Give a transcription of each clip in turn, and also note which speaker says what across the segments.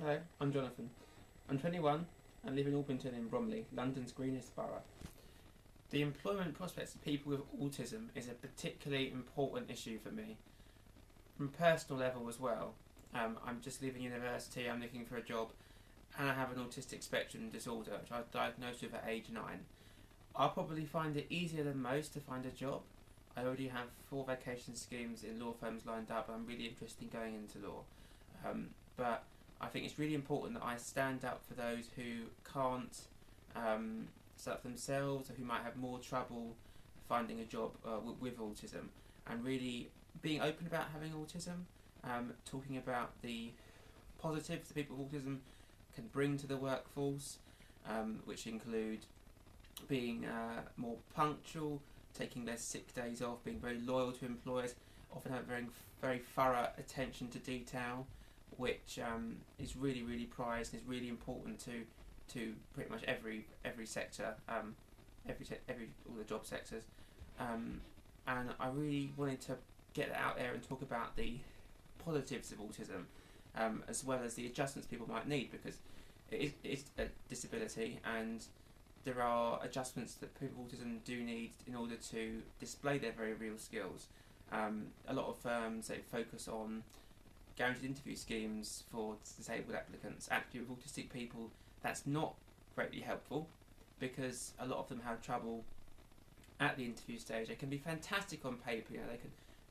Speaker 1: Hello, I'm Jonathan. I'm 21 and live in Orpington in Bromley, London's greenest borough. The employment prospects of people with autism is a particularly important issue for me. From a personal level as well, I'm just leaving university, I'm looking for a job, and I have an autistic spectrum disorder, which I was diagnosed with at age 9. I'll probably find it easier than most to find a job. I already have 4 vacation schemes in law firms lined up, and I'm really interested in going into law. But I think it's really important that I stand up for those who can't set up themselves, or who might have more trouble finding a job with autism, and really being open about having autism, talking about the positives that people with autism can bring to the workforce, which include being more punctual, taking their sick days off, being very loyal to employers, often having very thorough attention to detail, which is really prized and is really important to pretty much every sector, all the job sectors, and I really wanted to get that out there and talk about the positives of autism, as well as the adjustments people might need, because it's a disability and there are adjustments that people with autism do need in order to display their very real skills. A lot of firms, they focus on guaranteed interview schemes for disabled applicants. Actually, with autistic people, that's not greatly helpful, because a lot of them have trouble at the interview stage. They can be fantastic on paper,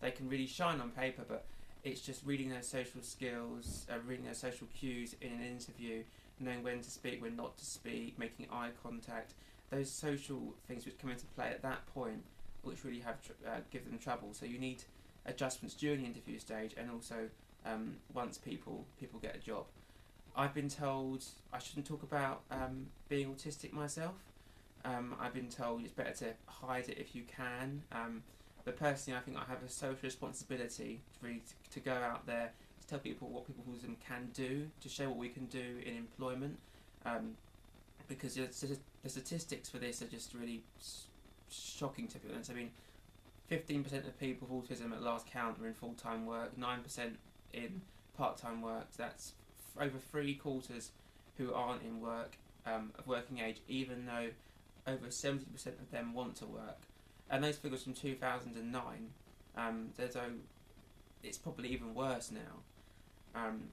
Speaker 1: they can really shine on paper, but it's just reading those social skills, reading those social cues in an interview, knowing when to speak, when not to speak, making eye contact, those social things which come into play at that point, which really have give them trouble. So you need adjustments during the interview stage, and also once people get a job. I've been told I shouldn't talk about being autistic myself. I've been told it's better to hide it if you can. But personally, I think I have a social responsibility to go out there, to tell people what people with autism can do, to show what we can do in employment, because the statistics for this are just really shocking, to be honest. I mean, 15% of people with autism at last count are in full-time work, 9% in part-time work. That's over 3/4 who aren't in work, of working age, even though over 70% of them want to work. And those figures from 2009, it's probably even worse now. And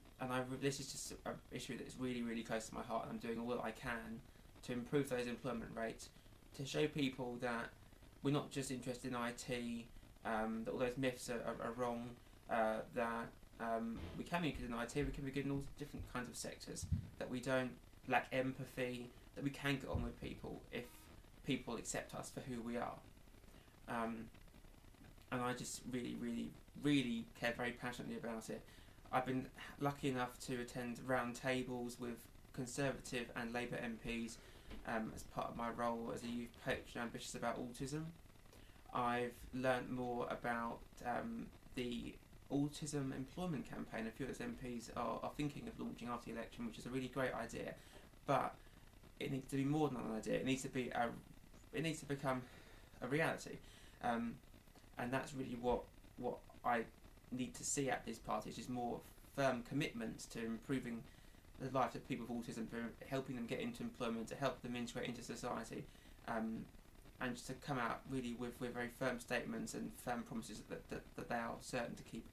Speaker 1: this is just an issue that's really close to my heart, and I'm doing all that I can to improve those employment rates, to show people that we're not just interested in IT, that all those myths are wrong, that we can be good in IT, we can be good in all different kinds of sectors, that we don't lack empathy, that we can get on with people if people accept us for who we are. And I just really care very passionately about it. I've been lucky enough to attend round tables with Conservative and Labour MPs as part of my role as a youth coach and ambitious about autism. I've learnt more about the autism employment campaign a few of those MPs are thinking of launching after the election, which is a really great idea, but it needs to be more than an idea. It needs to become a reality, and that's really what I need to see at this party, is more firm commitments to improving the lives of people with autism, for helping them get into employment, to help them integrate into society, and just to come out really with very firm statements and firm promises that they are certain to keep.